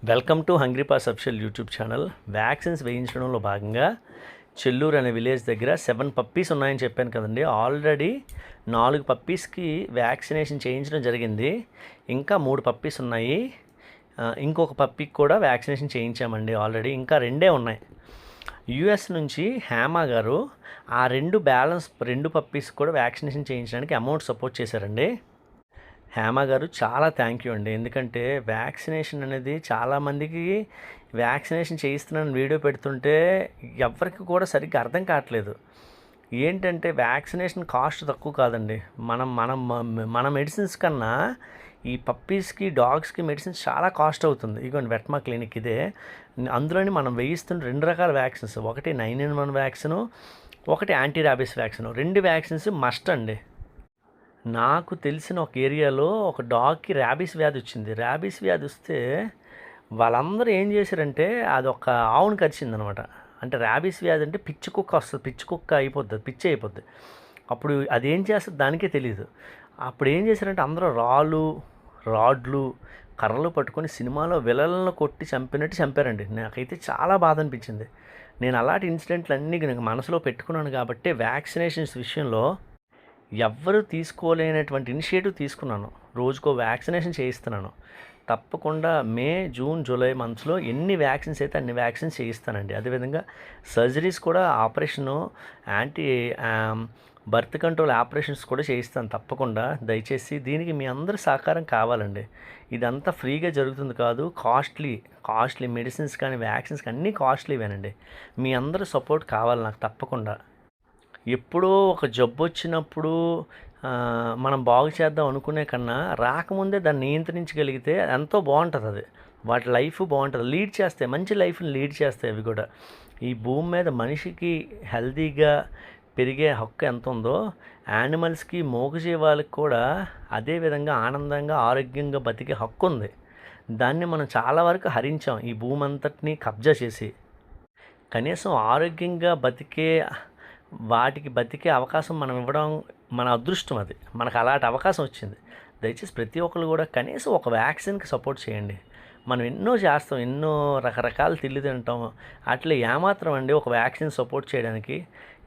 Welcome to hungry pass official YouTube channel. Vaccines వేయించడంలో భాగంగా చెల్లూరు అనే విలేజ్ దగ్గర 7 పప్పీస్ ఉన్నాయని చెప్పాను కదండి. ఆల్రెడీ 4 పప్పీస్కి వ్యాక్సినేషన్ చేయించడం జరిగింది. ఇంకా 3 పప్పీస్ ఉన్నాయి. ఇంకొక పప్పీకి కూడా వ్యాక్సినేషన్ చేయించామండి ఆల్రెడీ. ఇంకా 2 ఉన్నాయి. యుఎస్ నుంచి హేమా గారు ఆ 2 పప్పీస్ కూడా వ్యాక్సినేషన్ చేయించడానికి అమౌంట్ సపోర్ట్ చేశారండి. హేమా గారు చాలా థ్యాంక్ యూ అండి. ఎందుకంటే వ్యాక్సినేషన్ అనేది చాలామందికి వ్యాక్సినేషన్ చేయిస్తున్నాను వీడియో పెడుతుంటే ఎవరికి కూడా సరిగ్గా అర్థం కావట్లేదు. ఏంటంటే వ్యాక్సినేషన్ కాస్ట్ తక్కువ కాదండి. మనం మనం మన మెడిసిన్స్ కన్నా ఈ పప్పీస్కి డాగ్స్కి మెడిసిన్స్ చాలా కాస్ట్ అవుతుంది. ఇదిగోండి వెట్మా క్లినిక్ ఇదే. అందులోని మనం వేయిస్తున్న 2 రకాల వ్యాక్సిన్స్, ఒకటి 9-in-1 వ్యాక్సిను, ఒకటి anti rabies vaccine. 2 vaccines must అండి. నాకు తెలిసిన ఒక ఏరియాలో ఒక డాగ్కి ర్యాబీస్ వ్యాధి వచ్చింది. ర్యాబీస్ వ్యాధి వస్తే వాళ్ళందరూ ఏం చేశారంటే అది ఒక ఆవును కరిచిందనమాట. అంటే ర్యాబీస్ వ్యాధి అంటే పిచ్చి కుక్క వస్తుంది, పిచ్చి కుక్క అయిపోద్ది, పిచ్చి అయిపోద్ది. అప్పుడు అది ఏం చేస్తుంది దానికే తెలియదు. అప్పుడు ఏం చేశారంటే అందరూ రాడ్లు కర్రలు పట్టుకొని సినిమాలో విలలను కొట్టి చంపినట్టు చంపారండి. నాకైతే చాలా బాధ అనిపించింది. నేను అలాంటి ఇన్సిడెంట్లు అన్నీ నాకు మనసులో పెట్టుకున్నాను కాబట్టి వ్యాక్సినేషన్స్ విషయంలో ఎవ్వరూ తీసుకోలేనటువంటి ఇనిషియేటివ్ తీసుకున్నాను. రోజుకో వ్యాక్సినేషన్ చేయిస్తున్నాను. తప్పకుండా మే, జూన్, జూలై మంత్స్లో ఎన్ని వ్యాక్సిన్స్ అయితే అన్ని వ్యాక్సిన్స్ చేయిస్తానండి. అదేవిధంగా సర్జరీస్ కూడా, operation, anti birth control operations కూడా చేయిస్తాను తప్పకుండా. దయచేసి దీనికి మీ అందరి సహకారం కావాలండి. ఇదంతా ఫ్రీగా జరుగుతుంది కాదు, కాస్ట్లీ మెడిసిన్స్ కానీ వ్యాక్సిన్స్ అన్నీ కాస్ట్లీవేనండి. మీ అందరూ సపోర్ట్ కావాలి నాకు తప్పకుండా. ఎప్పుడో ఒక జబ్బు వచ్చినప్పుడు మనం బాగు చేద్దాం అనుకునే కన్నా రాకముందే దాన్ని నియంత్రించగలిగితే ఎంతో బాగుంటుంది. అది వాటి లైఫ్ బాగుంటుంది, లీడ్ చేస్తాయి, మంచి లైఫ్ని లీడ్ చేస్తాయి అవి కూడా. ఈ భూమి మీద మనిషికి హెల్తీగా పెరిగే హక్కు ఎంత ఉందో యానిమల్స్కి, మూగజీవాలకు కూడా అదేవిధంగా ఆనందంగా ఆరోగ్యంగా బతికే హక్కు ఉంది. దాన్ని మనం చాలా వరకు హరించాం ఈ భూమి అంతటిని కబ్జా చేసి. కనీసం ఆరోగ్యంగా వాటికి బతికే అవకాశం మనం ఇవ్వడం మన అదృష్టం. అది మనకు అలాంటి అవకాశం వచ్చింది. దయచేసి ప్రతి ఒక్కరు కూడా కనీసం ఒక వ్యాక్సిన్కి సపోర్ట్ చేయండి. మనం ఎన్నో చేస్తాం, ఎన్నో రకరకాల తిల్లి తింటాం, అట్లా ఏమాత్రం అండి ఒక వ్యాక్సిన్ సపోర్ట్ చేయడానికి.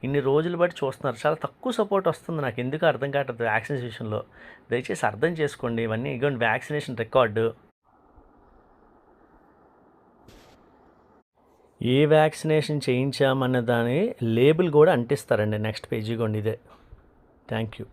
ఇన్ని రోజులు బట్టి చూస్తున్నారు, చాలా తక్కువ సపోర్ట్ వస్తుంది. నాకు ఎందుకు అర్థం కావట్లేదు వ్యాక్సిన్స్ విషయంలో. దయచేసి అర్థం చేసుకోండి. ఇవన్నీ ఇగోండి వ్యాక్సినేషన్ రికార్డు. ఏ వ్యాక్సినేషన్ చేయించామన్న దాని లేబుల్ కూడా అంటిస్తారండి నెక్స్ట్ పేజీ. ఇదే. Thank you.